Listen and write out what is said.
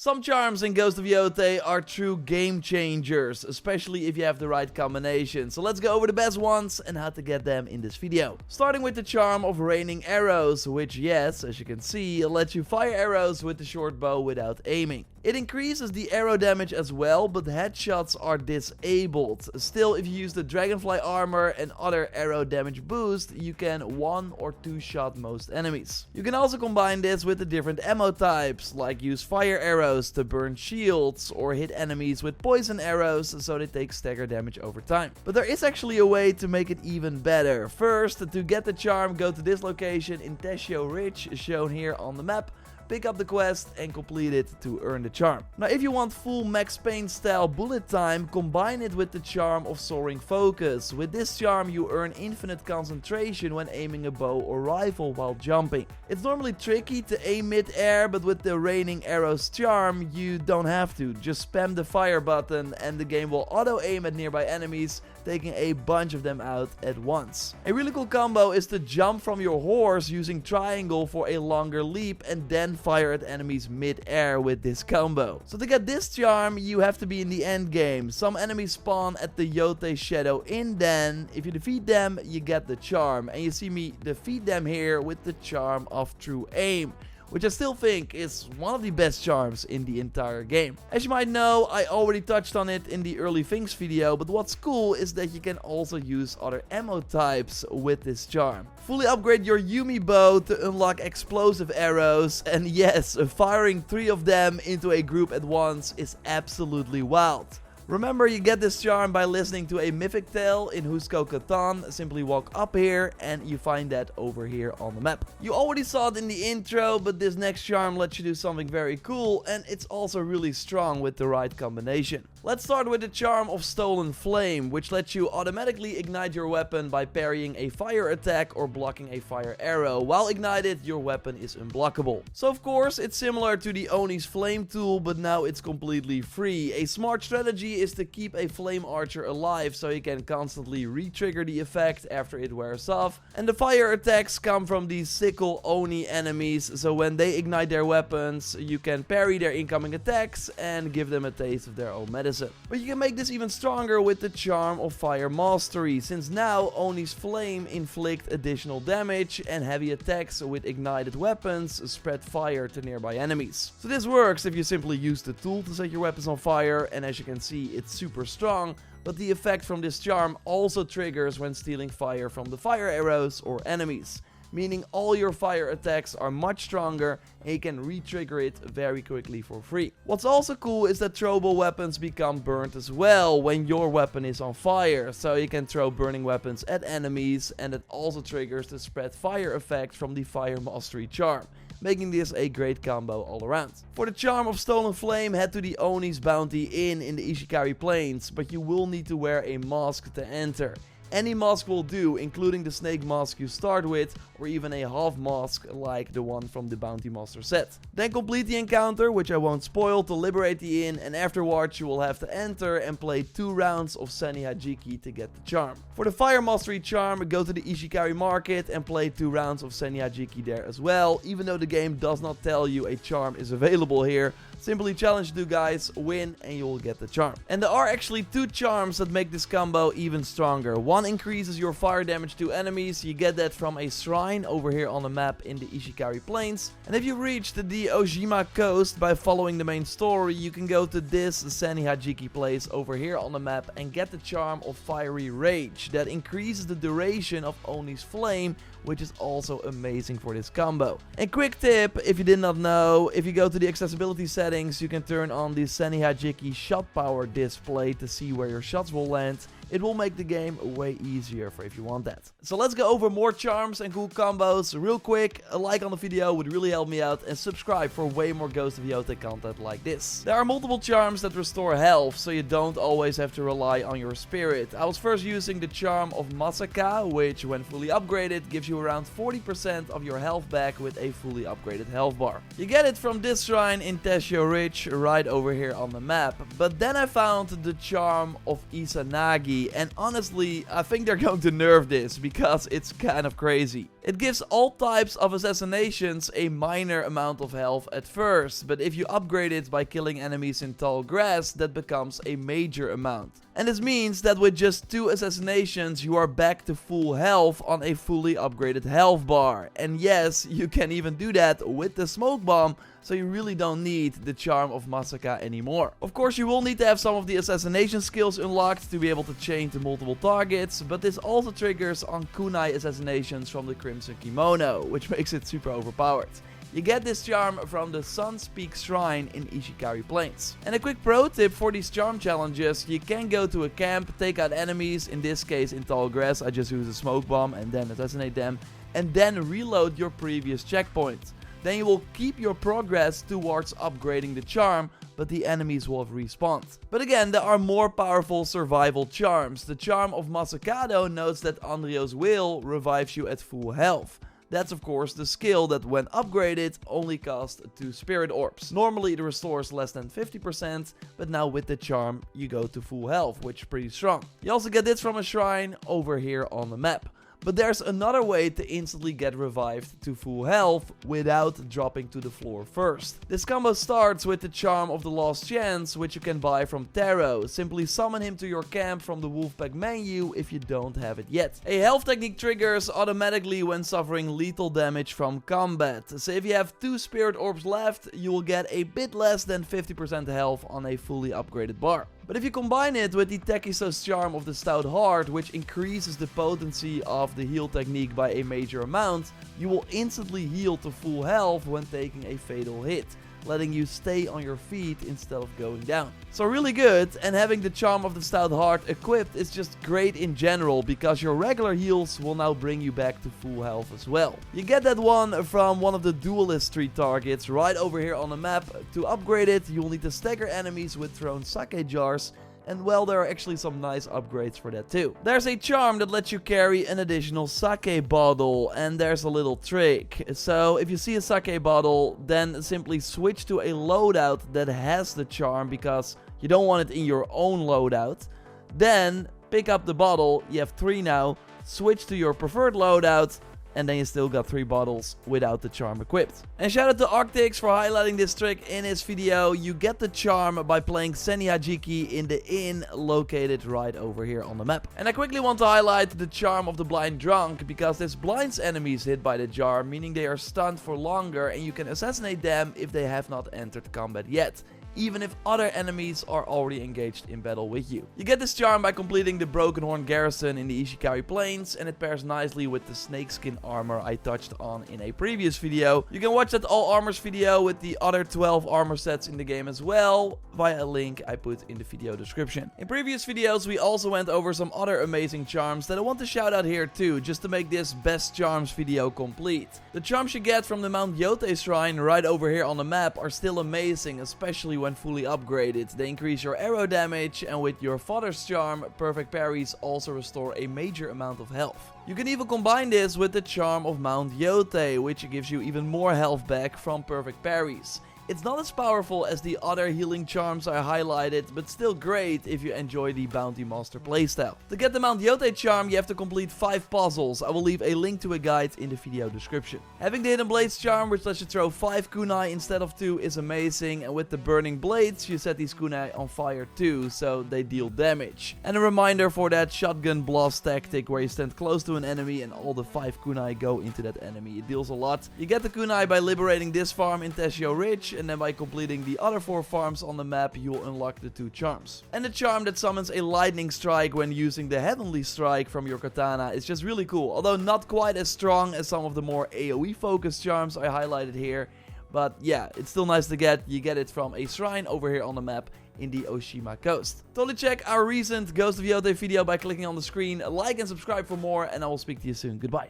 Some charms in Ghost of Yotei are true game changers, especially if you have the right combination. So let's go over the best ones and how to get them in this video. Starting with the charm of raining arrows, which, yes, as you can see, lets you fire arrows with the short bow without aiming. It increases the arrow damage as well, but headshots are disabled. Still, if you use the dragonfly armor and other arrow damage boost, you can 1 or 2 shot most enemies. You can also combine this with the different ammo types, like use fire arrows to burn shields or hit enemies with poison arrows so they take stagger damage over time. But there is actually a way to make it even better. First, to get the charm, go to this location in Takezo Ridge, shown here on the map. Pick up the quest and complete it to earn the charm. Now if you want full Max Payne style bullet time, combine it with the charm of Soaring focus. With this charm you earn infinite concentration when aiming a bow or rifle while jumping. It's normally tricky to aim mid-air, but with the raining arrows charm you don't have to. Just spam the fire button and the game will auto aim at nearby enemies, taking a bunch of them out at once. A really cool combo is to jump from your horse using triangle for a longer leap and then fire at enemies mid-air with this combo. So to get this charm you have to be in the end game. Some enemies spawn at the Yotei Shadow Inn den. If you defeat them you get the charm, and you see me defeat them here with the charm of True Aim, which I still think is one of the best charms in the entire game. As you might know, I already touched on it in the early things video, but what's cool is that you can also use other ammo types with this charm. Fully upgrade your Yumi bow to unlock explosive arrows, and yes, firing 3 of them into a group at once is absolutely wild. Remember, you get this charm by listening to a mythic tale in Husko Katan. Simply walk up here and you find that over here on the map. You already saw it in the intro, but this next charm lets you do something very cool, and it's also really strong with the right combination. Let's start with the charm of Stolen Flame, which lets you automatically ignite your weapon by parrying a fire attack or blocking a fire arrow. While ignited, your weapon is unblockable. So of course, it's similar to the Oni's flame tool, but now it's completely free. A smart strategy is to keep a flame archer alive so you can constantly re-trigger the effect after it wears off. And the fire attacks come from these sickle Oni enemies, so when they ignite their weapons, you can parry their incoming attacks and give them a taste of their own medicine. But you can make this even stronger with the charm of Fire Mastery, since now Oni's flame inflict additional damage and heavy attacks with ignited weapons spread fire to nearby enemies. So this works if you simply use the tool to set your weapons on fire, and as you can see it's super strong, but the effect from this charm also triggers when stealing fire from the fire arrows or enemies, meaning all your fire attacks are much stronger and you can re-trigger it very quickly for free. What's also cool is that throwable weapons become burnt as well when your weapon is on fire, so you can throw burning weapons at enemies, and it also triggers the spread fire effect from the Fire Mastery charm, making this a great combo all around. For the charm of Stolen Flame, head to the Oni's Bounty Inn in the Ishikari Plains, but you will need to wear a mask to enter. Any mask will do, including the snake mask you start with, or even a half mask like the one from the Bounty Master set. Then complete the encounter, which I won't spoil, to liberate the inn, and afterwards you will have to enter and play 2 rounds of Zeni Hajiki to get the charm. For the Fire Mastery charm, go to the Ishikari market and play 2 rounds of Zeni Hajiki there as well, even though the game does not tell you a charm is available here. Simply challenge 2 guys, win, and you will get the charm. And there are actually 2 charms that make this combo even stronger. One increases your fire damage to enemies. You get that from a shrine over here on the map in the Ishikari Plains. And if you reach the Ojima coast by following the main story, you can go to this Zeni Hajiki place over here on the map and get the charm of Fiery Rage that increases the duration of Oni's flame, which is also amazing for this combo. And quick tip, if you did not know, if you go to the accessibility settings, you can turn on the Zeni Hajiki shot power display to see where your shots will land. It will make the game way easier for if you want that. So let's go over more charms and cool combos real quick. A like on the video would really help me out, and subscribe for way more Ghost of Yotei content like this. There are multiple charms that restore health, so you don't always have to rely on your spirit. I was first using the charm of Masaka, which when fully upgraded gives you around 40% of your health back with a fully upgraded health bar. You get it from this shrine in Takezo Ridge right over here on the map. But then I found the charm of Izanagi, Hajiki, and honestly, I think they're going to nerf this because it's kind of crazy. It gives all types of assassinations a minor amount of health at first, but if you upgrade it by killing enemies in tall grass, that becomes a major amount. And this means that with just 2 assassinations, you are back to full health on a fully upgraded health bar. And yes, you can even do that with the smoke bomb, so you really don't need the charm of Masaka anymore. Of course, you will need to have some of the assassination skills unlocked to be able to chain to multiple targets, but this also triggers on kunai assassinations from the Crimson Kimono, which makes it super overpowered. You get this charm from the Sun's Peak Shrine in Ishikari Plains. And a quick pro tip for these charm challenges: you can go to a camp, take out enemies, in this case in tall grass, I just use a smoke bomb and then assassinate them, and then reload your previous checkpoint. Then you will keep your progress towards upgrading the charm, but the enemies will have respawned. But again, there are more powerful survival charms. The charm of Masakado notes that Andrio's Will revives you at full health. That's of course the skill that when upgraded only costs 2 spirit orbs. Normally it restores less than 50%, but now with the charm you go to full health, which is pretty strong. You also get this from a shrine over here on the map. But there's another way to instantly get revived to full health without dropping to the floor first. This combo starts with the Charm of the Lost Chance, which you can buy from Taro. Simply summon him to your camp from the Wolfpack menu if you don't have it yet. A health technique triggers automatically when suffering lethal damage from combat. So if you have 2 spirit orbs left, you will get a bit less than 50% health on a fully upgraded bar. But if you combine it with the Takezo's Charm of the Stout Heart, which increases the potency of the heal technique by a major amount, you will instantly heal to full health when taking a fatal hit, letting you stay on your feet instead of going down. So really good, and having the Charm of the Stout Heart equipped is just great in general, because your regular heals will now bring you back to full health as well. You get that one from one of the Duelist Tree targets right over here on the map. To upgrade it, you will need to stagger enemies with thrown sake jars, and well, there are actually some nice upgrades for that too. There's a charm that lets you carry an additional sake bottle, and there's a little trick. So if you see a sake bottle, then simply switch to a loadout that has the charm, because you don't want it in your own loadout. Then pick up the bottle, you have 3 now, switch to your preferred loadout, and then you still got 3 bottles without the charm equipped. And shout out to Arctix for highlighting this trick in his video. You get the charm by playing Zeni Hajiki in the inn located right over here on the map. And I quickly want to highlight the charm of the Blind Drunk, because this blinds enemies hit by the jar, meaning they are stunned for longer, and you can assassinate them if they have not entered combat yet, even if other enemies are already engaged in battle with you. You get this charm by completing the Broken Horn Garrison in the Ishikari Plains, and it pairs nicely with the snakeskin armor I touched on in a previous video. You can watch that all armors video with the other 12 armor sets in the game as well, via a link I put in the video description. In previous videos we also went over some other amazing charms that I want to shout out here too, just to make this best charms video complete. The charms you get from the Mount Yotei shrine right over here on the map are still amazing, especially when fully upgraded. They increase your arrow damage, and with your father's charm, perfect parries also restore a major amount of health. You can even combine this with the charm of Mount Yotei, which gives you even more health back from perfect parries. It's not as powerful as the other healing charms I highlighted, but still great if you enjoy the Bounty Master playstyle. To get the Mount Yotei charm, you have to complete 5 puzzles. I will leave a link to a guide in the video description. Having the Hidden Blades charm, which lets you throw 5 kunai instead of 2, is amazing, and with the Burning Blades, you set these kunai on fire too, so they deal damage. And a reminder for that shotgun blast tactic, where you stand close to an enemy and all the 5 kunai go into that enemy. It deals a lot. You get the kunai by liberating this farm in Teshio Ridge, and then by completing the other 4 farms on the map, you will unlock the 2 charms. And the charm that summons a lightning strike when using the heavenly strike from your katana is just really cool, although not quite as strong as some of the more AoE focused charms I highlighted here. But yeah, it's still nice to get. You get it from a shrine over here on the map in the Oshima coast. Totally check our recent Ghost of Yotei video by clicking on the screen. Like and subscribe for more, and I will speak to you soon. Goodbye.